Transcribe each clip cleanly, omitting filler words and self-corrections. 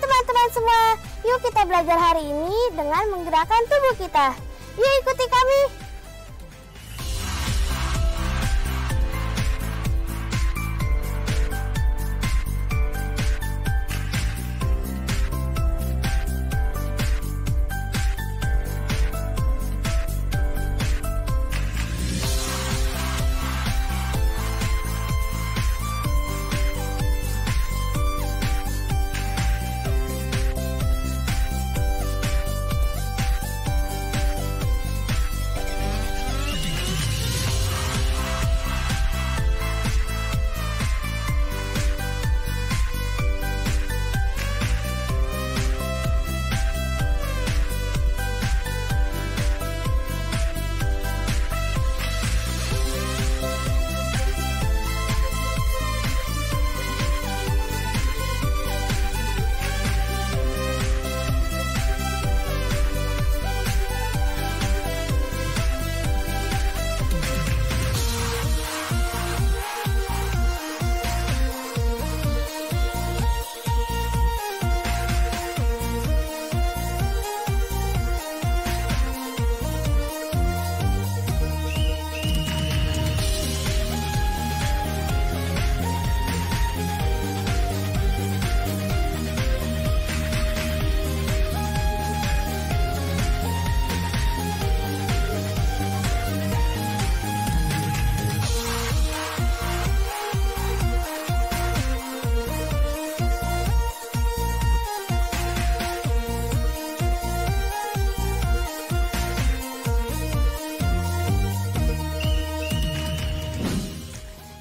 Teman-teman semua, yuk kita belajar hari ini dengan menggerakkan tubuh kita. Yuk ikuti kami.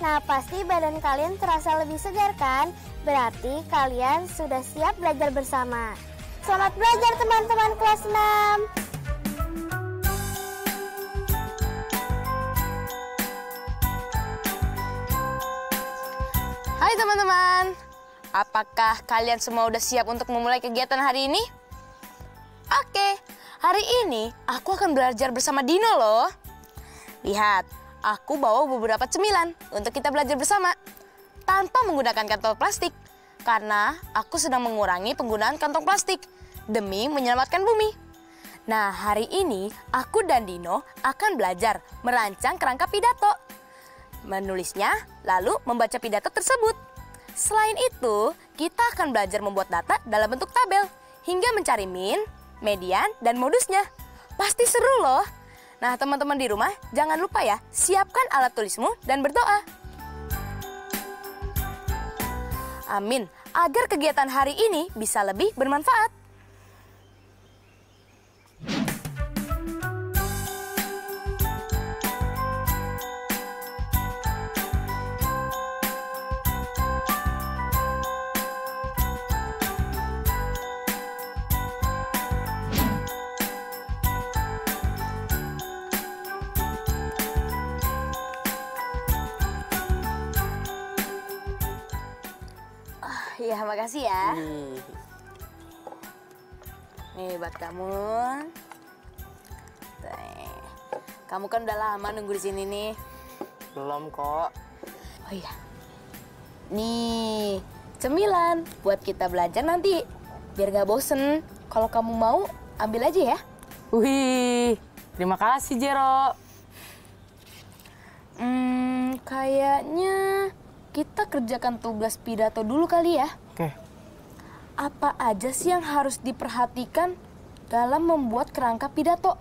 Nah, pasti badan kalian terasa lebih segar kan? Berarti kalian sudah siap belajar bersama. Selamat belajar teman-teman kelas 6. Hai teman-teman, apakah kalian semua udah siap untuk memulai kegiatan hari ini? Oke, hari ini aku akan belajar bersama Dino loh. Lihat, aku bawa beberapa cemilan untuk kita belajar bersama tanpa menggunakan kantong plastik. Karena aku sedang mengurangi penggunaan kantong plastik demi menyelamatkan bumi. Nah, hari ini aku dan Dino akan belajar merancang kerangka pidato. Menulisnya, lalu membaca pidato tersebut. Selain itu, kita akan belajar membuat data dalam bentuk tabel hingga mencari min, median, dan modusnya. Pasti seru loh. Nah, teman-teman di rumah, jangan lupa ya, siapkan alat tulismu dan berdoa. Amin, agar kegiatan hari ini bisa lebih bermanfaat. Ya, makasih ya. Nih buat kamu. Kamu kan udah lama nunggu di sini nih. Belum kok. Oh iya. Nih, cemilan buat kita belajar nanti. Biar gak bosen. Kalau kamu mau, ambil aja ya. Wih, terima kasih Jero. Kayaknya kita kerjakan tugas pidato dulu kali ya. Oke. Apa aja sih yang harus diperhatikan dalam membuat kerangka pidato?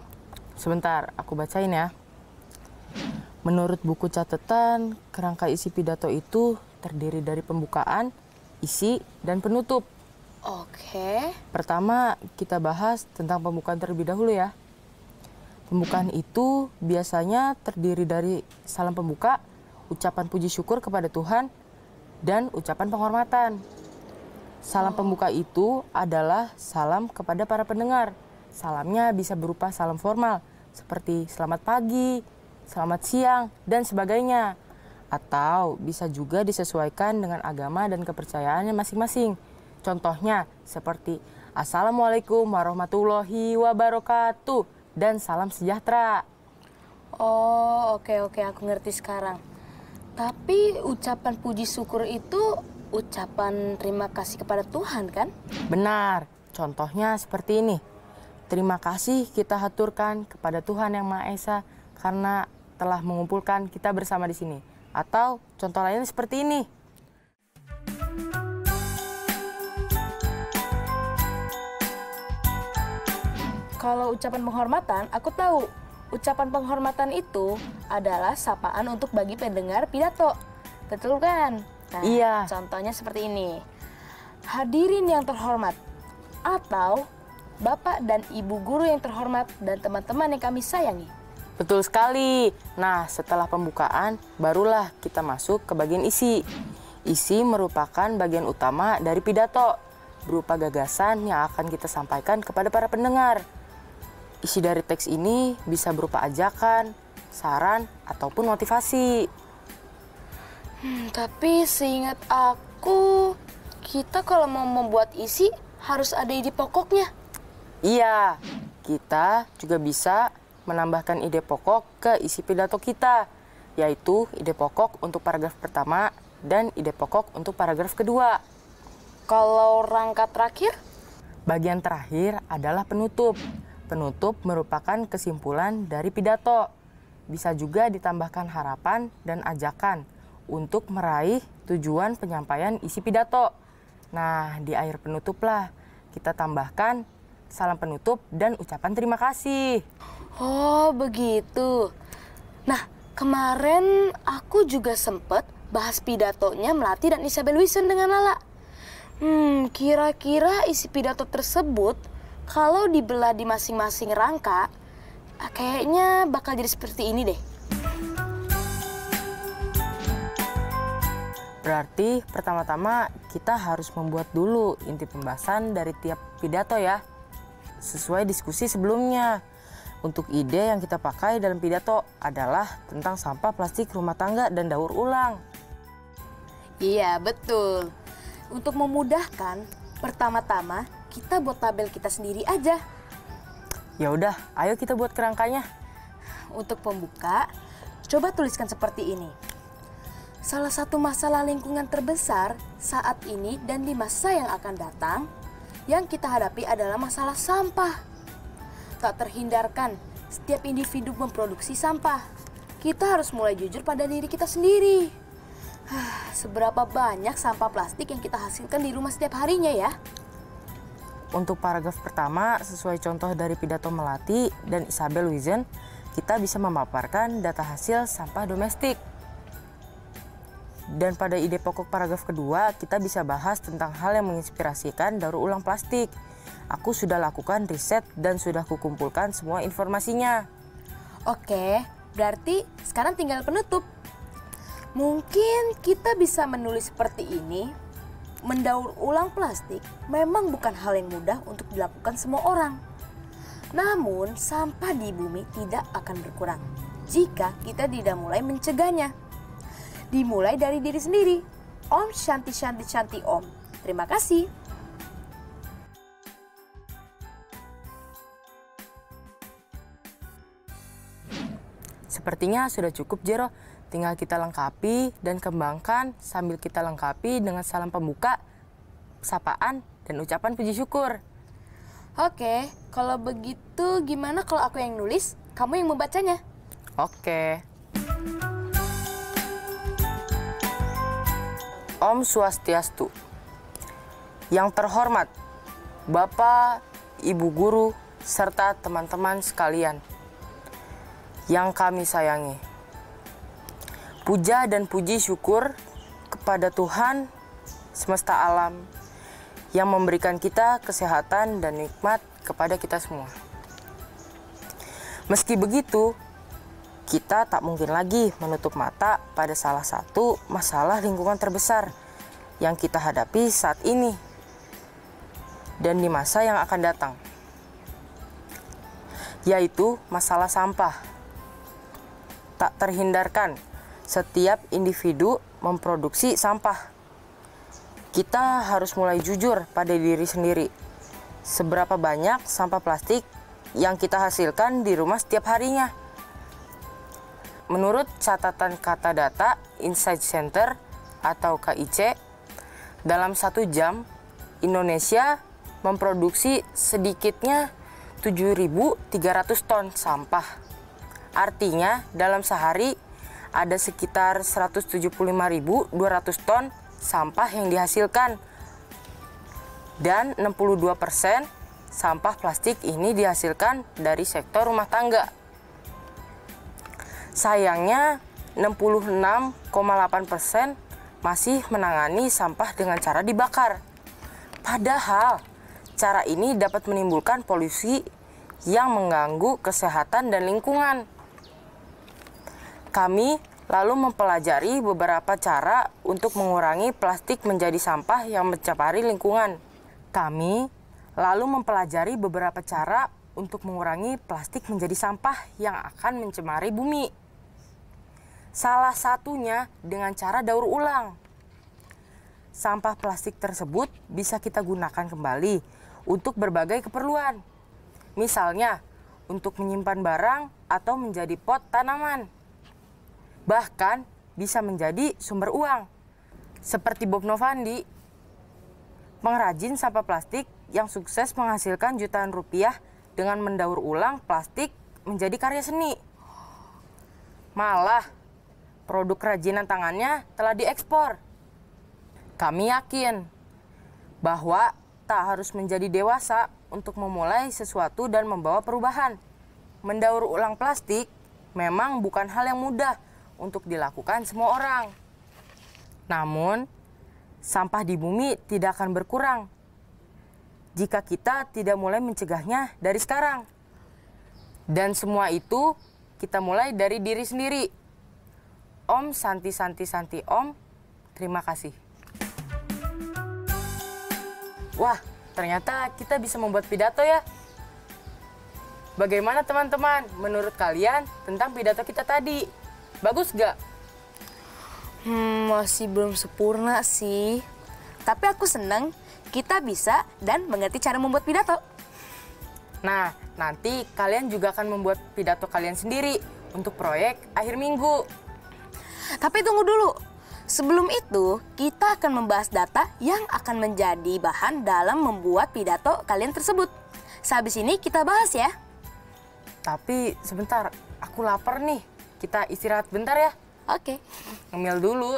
Sebentar, aku bacain ya. Menurut buku catatan, kerangka isi pidato itu terdiri dari pembukaan, isi, dan penutup. Oke. Pertama, kita bahas tentang pembukaan terlebih dahulu ya. Pembukaan itu biasanya terdiri dari salam pembuka, ucapan puji syukur kepada Tuhan, dan ucapan penghormatan. Salam pembuka itu adalah salam kepada para pendengar. Salamnya bisa berupa salam formal, seperti selamat pagi, selamat siang, dan sebagainya. Atau bisa juga disesuaikan dengan agama dan kepercayaannya masing-masing. Contohnya seperti Assalamualaikum warahmatullahi wabarakatuh dan salam sejahtera. Oh, oke, aku ngerti sekarang. Tapi ucapan puji syukur itu ucapan terima kasih kepada Tuhan, kan? Benar, contohnya seperti ini. Terima kasih kita haturkan kepada Tuhan Yang Maha Esa karena telah mengumpulkan kita bersama di sini. Atau contoh lainnya seperti ini. Kalau ucapan penghormatan, aku tahu. Ucapan penghormatan itu adalah sapaan untuk bagi pendengar pidato. Betul kan? Nah, iya. Contohnya seperti ini. Hadirin yang terhormat, atau Bapak dan Ibu guru yang terhormat dan teman-teman yang kami sayangi. Betul sekali. Nah, setelah pembukaan, barulah kita masuk ke bagian isi. Isi merupakan bagian utama dari pidato, berupa gagasan yang akan kita sampaikan kepada para pendengar. Isi dari teks ini bisa berupa ajakan, saran, ataupun motivasi. Tapi seingat aku, kita kalau mau membuat isi harus ada ide pokoknya. Iya, kita juga bisa menambahkan ide pokok ke isi pidato kita, yaitu ide pokok untuk paragraf pertama dan ide pokok untuk paragraf kedua. Kalau rangka terakhir? Bagian terakhir adalah penutup. Penutup merupakan kesimpulan dari pidato. Bisa juga ditambahkan harapan dan ajakan untuk meraih tujuan penyampaian isi pidato. Nah, di akhir penutuplah kita tambahkan salam penutup dan ucapan terima kasih. Oh, begitu. Nah, kemarin aku juga sempat bahas pidatonya Melati dan Isabel Wilson dengan Lala. Kira-kira isi pidato tersebut kalau dibelah di masing-masing rangka, kayaknya bakal jadi seperti ini deh. Berarti pertama-tama kita harus membuat dulu inti pembahasan dari tiap pidato ya. Sesuai diskusi sebelumnya. Untuk ide yang kita pakai dalam pidato adalah tentang sampah plastik rumah tangga dan daur ulang. Iya, betul. Untuk memudahkan, pertama-tama kita buat tabel kita sendiri aja. Ya udah, ayo kita buat kerangkanya. Untuk pembuka, coba tuliskan seperti ini. Salah satu masalah lingkungan terbesar saat ini dan di masa yang akan datang yang kita hadapi adalah masalah sampah. Tak terhindarkan, setiap individu memproduksi sampah. Kita harus mulai jujur pada diri kita sendiri. Seberapa banyak sampah plastik yang kita hasilkan di rumah setiap harinya ya? Untuk paragraf pertama, sesuai contoh dari pidato Melati dan Isabel Wilson, kita bisa memaparkan data hasil sampah domestik. Dan pada ide pokok paragraf kedua, kita bisa bahas tentang hal yang menginspirasikan daur ulang plastik. Aku sudah lakukan riset dan sudah kukumpulkan semua informasinya. Oke, berarti sekarang tinggal penutup. Mungkin kita bisa menulis seperti ini. Mendaur ulang plastik memang bukan hal yang mudah untuk dilakukan semua orang. Namun, sampah di bumi tidak akan berkurang jika kita tidak mulai mencegahnya. Dimulai dari diri sendiri. Om Shanti Shanti Shanti Om. Terima kasih. Sepertinya sudah cukup, Jero. Tinggal kita lengkapi dan kembangkan sambil kita lengkapi dengan salam pembuka, sapaan, dan ucapan puji syukur. Oke, kalau begitu gimana kalau aku yang nulis, kamu yang membacanya? Oke. Om Swastiastu. Yang terhormat, Bapak, Ibu Guru, serta teman-teman sekalian. yang kami sayangi. Puja dan puji syukur kepada Tuhan semesta alam yang memberikan kita kesehatan dan nikmat kepada kita semua. Meski begitu, kita tak mungkin lagi menutup mata pada salah satu masalah lingkungan terbesar yang kita hadapi saat ini dan di masa yang akan datang, yaitu masalah sampah. Tak terhindarkan, setiap individu memproduksi sampah. Kita harus mulai jujur pada diri sendiri. Seberapa banyak sampah plastik yang kita hasilkan di rumah setiap harinya? Menurut catatan Kata Data Insight Center atau KIC, dalam 1 jam Indonesia memproduksi sedikitnya 7.300 ton sampah. Artinya dalam sehari ada sekitar 175.200 ton sampah yang dihasilkan. Dan 62% sampah plastik ini dihasilkan dari sektor rumah tangga. Sayangnya 66,8% masih menangani sampah dengan cara dibakar. Padahal cara ini dapat menimbulkan polusi yang mengganggu kesehatan dan lingkungan. Kami lalu mempelajari beberapa cara untuk mengurangi plastik menjadi sampah yang mencemari lingkungan. Kami lalu mempelajari beberapa cara untuk mengurangi plastik menjadi sampah yang akan mencemari bumi. Salah satunya dengan cara daur ulang. Sampah plastik tersebut bisa kita gunakan kembali untuk berbagai keperluan. Misalnya, untuk menyimpan barang atau menjadi pot tanaman. Bahkan bisa menjadi sumber uang. Seperti Bob Novandi, pengrajin sampah plastik yang sukses menghasilkan jutaan rupiah dengan mendaur ulang plastik menjadi karya seni. Malah, produk kerajinan tangannya telah diekspor. Kami yakin bahwa tak harus menjadi dewasa untuk memulai sesuatu dan membawa perubahan. Mendaur ulang plastik memang bukan hal yang mudah untuk dilakukan semua orang. Namun, sampah di bumi tidak akan berkurang jika kita tidak mulai mencegahnya dari sekarang. Dan semua itu kita mulai dari diri sendiri. Om Santi Santi Santi Om, terima kasih. Wah, ternyata kita bisa membuat pidato ya. Bagaimana teman-teman, menurut kalian tentang pidato kita tadi? Bagus gak? Masih belum sempurna sih. Tapi aku senang kita bisa dan mengerti cara membuat pidato. Nah, nanti kalian juga akan membuat pidato kalian sendiri untuk proyek akhir minggu. Tapi tunggu dulu. Sebelum itu, kita akan membahas data yang akan menjadi bahan dalam membuat pidato kalian tersebut. Sehabis ini kita bahas ya. Tapi sebentar, aku lapar nih. Kita istirahat bentar ya. Oke. Ngemil dulu.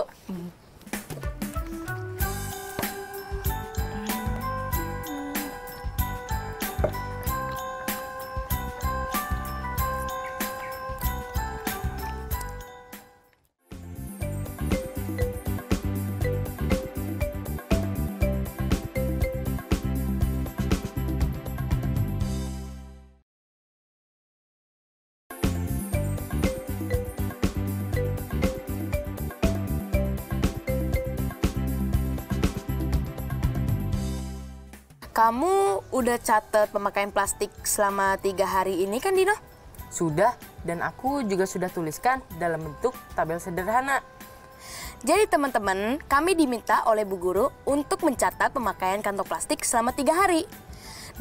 Kamu udah catat pemakaian plastik selama 3 hari ini kan, Dino? Sudah, dan aku juga sudah tuliskan dalam bentuk tabel sederhana. Jadi teman-teman, kami diminta oleh Bu Guru untuk mencatat pemakaian kantong plastik selama 3 hari.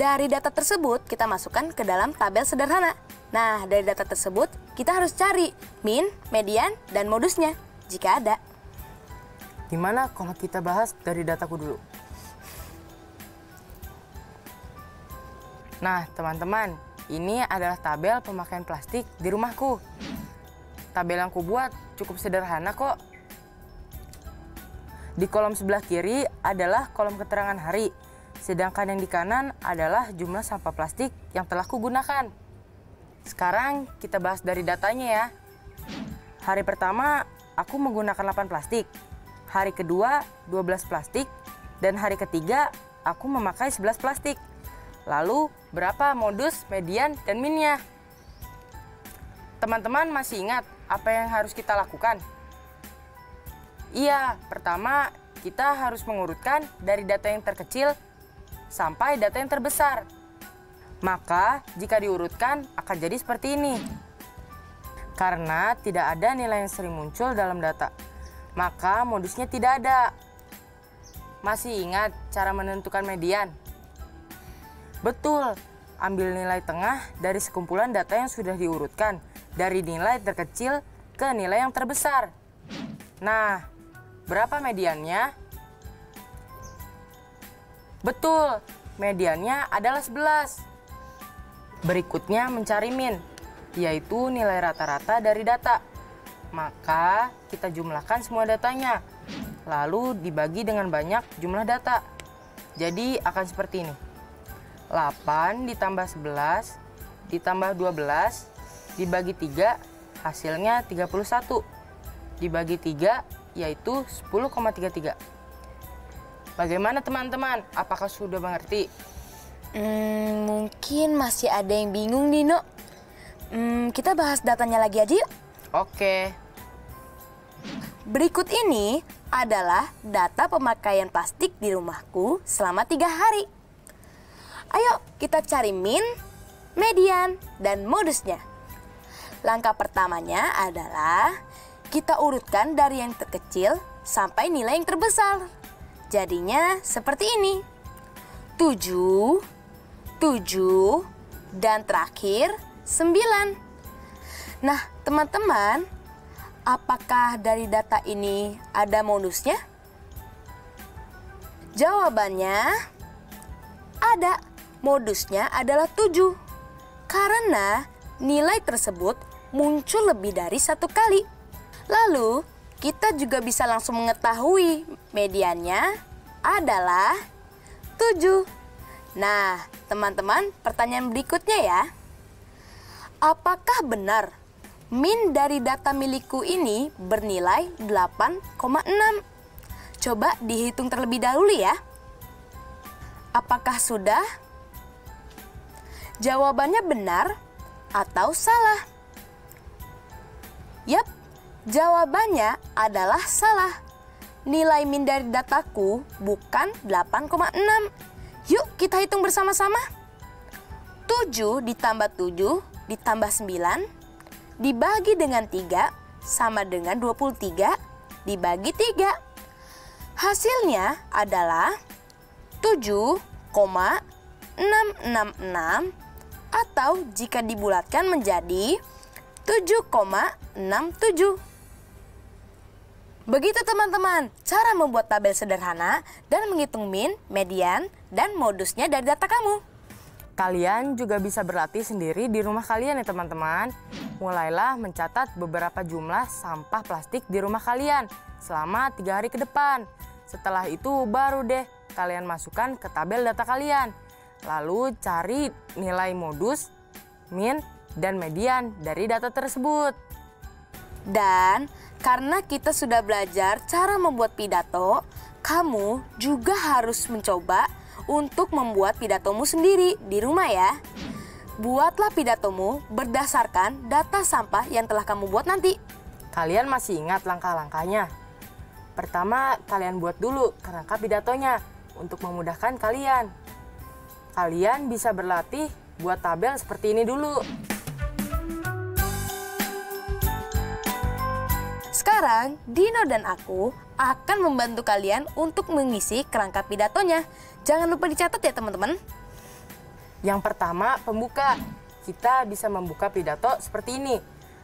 Dari data tersebut, kita masukkan ke dalam tabel sederhana. Nah, dari data tersebut, kita harus cari min, median, dan modusnya, jika ada. Gimana kalau kita bahas dari dataku dulu? Nah, teman-teman, ini adalah tabel pemakaian plastik di rumahku. Tabel yang kubuat cukup sederhana kok. Di kolom sebelah kiri adalah kolom keterangan hari, sedangkan yang di kanan adalah jumlah sampah plastik yang telah kugunakan. Sekarang kita bahas dari datanya ya. Hari pertama aku menggunakan 8 plastik. Hari kedua 12 plastik. Dan hari ketiga aku memakai 11 plastik. Lalu berapa modus, median, dan minnya? Teman-teman masih ingat apa yang harus kita lakukan? Iya, pertama kita harus mengurutkan dari data yang terkecil sampai data yang terbesar. Maka jika diurutkan akan jadi seperti ini. Karena tidak ada nilai yang sering muncul dalam data, maka modusnya tidak ada. Masih ingat cara menentukan median? Betul, ambil nilai tengah dari sekumpulan data yang sudah diurutkan, dari nilai terkecil ke nilai yang terbesar. Nah, berapa mediannya? Betul, mediannya adalah 11. Berikutnya mencari min, yaitu nilai rata-rata dari data. Maka kita jumlahkan semua datanya, lalu dibagi dengan banyak jumlah data. Jadi akan seperti ini. 8 ditambah 11 ditambah 12 dibagi 3 hasilnya 31. Dibagi 3 yaitu 10,33. Bagaimana teman-teman? Apakah sudah mengerti? Mungkin masih ada yang bingung, Dino. Kita bahas datanya lagi aja yuk. Oke. Berikut ini adalah data pemakaian plastik di rumahku selama 3 hari. Ayo kita cari min, median, dan modusnya. Langkah pertamanya adalah kita urutkan dari yang terkecil sampai nilai yang terbesar. Jadinya seperti ini. 7, 7, dan terakhir 9. Nah, teman-teman, apakah dari data ini ada modusnya? Jawabannya ada. Modusnya adalah 7. Karena nilai tersebut muncul lebih dari 1 kali. Lalu, kita juga bisa langsung mengetahui mediannya adalah 7. Nah, teman-teman, pertanyaan berikutnya ya. Apakah benar min dari data milikku ini bernilai 8,6? Coba dihitung terlebih dahulu ya. Apakah sudah? Jawabannya benar atau salah? Yap, jawabannya adalah salah. Nilai min dari dataku bukan 8,6. Yuk kita hitung bersama-sama. 7 ditambah 7 ditambah 9 dibagi dengan 3 sama dengan 23 dibagi 3. Hasilnya adalah 7,666 atau jika dibulatkan menjadi 7,67. Begitu teman-teman, cara membuat tabel sederhana dan menghitung min, median, dan modusnya dari data kamu. Kalian juga bisa berlatih sendiri di rumah kalian ya teman-teman. Mulailah mencatat beberapa jumlah sampah plastik di rumah kalian selama 3 hari ke depan. Setelah itu baru deh kalian masukkan ke tabel data kalian. Lalu cari nilai modus, min, dan median dari data tersebut. Dan karena kita sudah belajar cara membuat pidato, kamu juga harus mencoba untuk membuat pidatomu sendiri di rumah ya. Buatlah pidatomu berdasarkan data sampah yang telah kamu buat nanti. Kalian masih ingat langkah-langkahnya? Pertama, kalian buat dulu kerangka pidatonya untuk memudahkan kalian. Kalian bisa berlatih buat tabel seperti ini dulu. Sekarang, Dino dan aku akan membantu kalian untuk mengisi kerangka pidatonya. Jangan lupa dicatat ya teman-teman. Yang pertama, pembuka. Kita bisa membuka pidato seperti ini.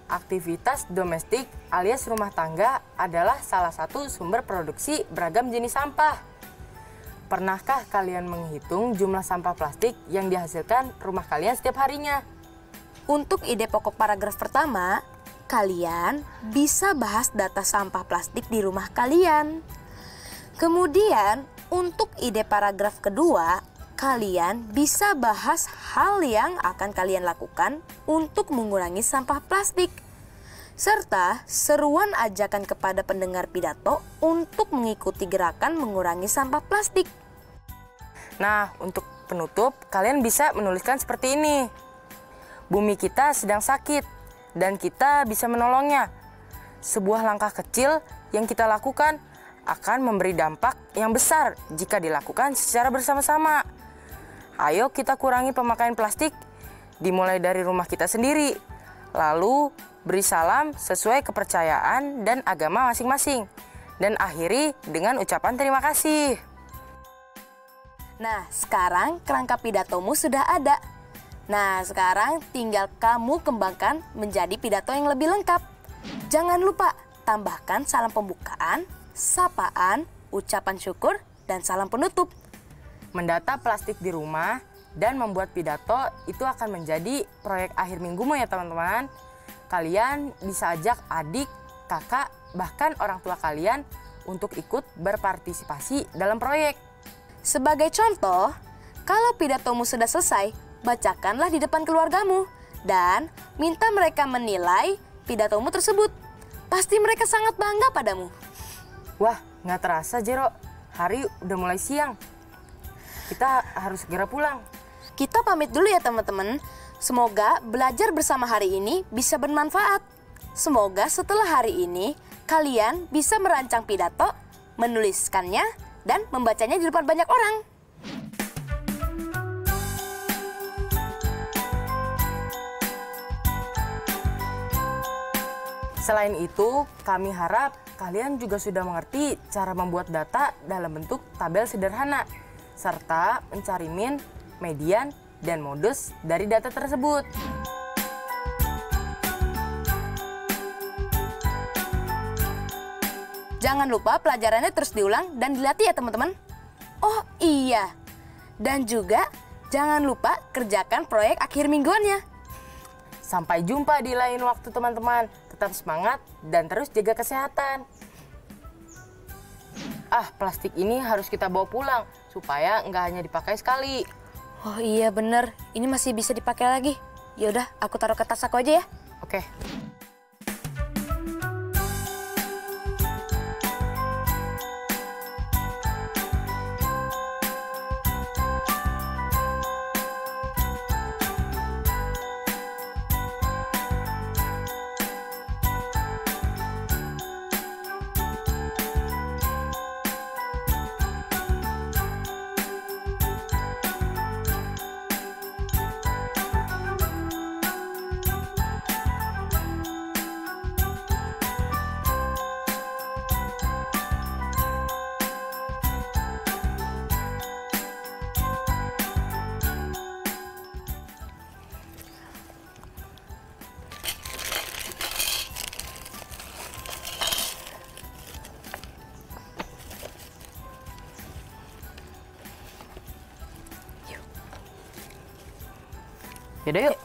Aktivitas domestik alias rumah tangga adalah salah satu sumber produksi beragam jenis sampah. Pernahkah kalian menghitung jumlah sampah plastik yang dihasilkan rumah kalian setiap harinya? Untuk ide pokok paragraf pertama, kalian bisa bahas data sampah plastik di rumah kalian. Kemudian, untuk ide paragraf kedua, kalian bisa bahas hal yang akan kalian lakukan untuk mengurangi sampah plastik. Serta seruan ajakan kepada pendengar pidato untuk mengikuti gerakan mengurangi sampah plastik. Nah, untuk penutup, kalian bisa menuliskan seperti ini. Bumi kita sedang sakit, dan kita bisa menolongnya. Sebuah langkah kecil yang kita lakukan akan memberi dampak yang besar jika dilakukan secara bersama-sama. Ayo kita kurangi pemakaian plastik, dimulai dari rumah kita sendiri. Lalu beri salam sesuai kepercayaan dan agama masing-masing. Dan akhiri dengan ucapan terima kasih. Nah, sekarang kerangka pidatomu sudah ada. Nah, sekarang tinggal kamu kembangkan menjadi pidato yang lebih lengkap. Jangan lupa tambahkan salam pembukaan, sapaan, ucapan syukur, dan salam penutup. Mendata plastik di rumah dan membuat pidato itu akan menjadi proyek akhir minggumu ya teman-teman. Kalian bisa ajak adik, kakak, bahkan orang tua kalian untuk ikut berpartisipasi dalam proyek. Sebagai contoh, kalau pidatomu sudah selesai, bacakanlah di depan keluargamu dan minta mereka menilai pidatomu tersebut. Pasti mereka sangat bangga padamu. Wah, nggak terasa Jero, hari udah mulai siang. Kita harus segera pulang. Kita pamit dulu ya teman-teman. Semoga belajar bersama hari ini bisa bermanfaat. Semoga setelah hari ini kalian bisa merancang pidato, menuliskannya, dan membacanya di depan banyak orang. Selain itu, kami harap kalian juga sudah mengerti cara membuat data dalam bentuk tabel sederhana, serta mencari min, median, dan modus dari data tersebut. Jangan lupa pelajarannya terus diulang dan dilatih ya teman-teman. Oh iya, dan juga jangan lupa kerjakan proyek akhir mingguannya. Sampai jumpa di lain waktu teman-teman. Tetap semangat dan terus jaga kesehatan. Plastik ini harus kita bawa pulang supaya nggak hanya dipakai sekali. Oh iya bener, ini masih bisa dipakai lagi. Yaudah, aku taruh ke tas aku aja ya. Oke. Yaudah yuk.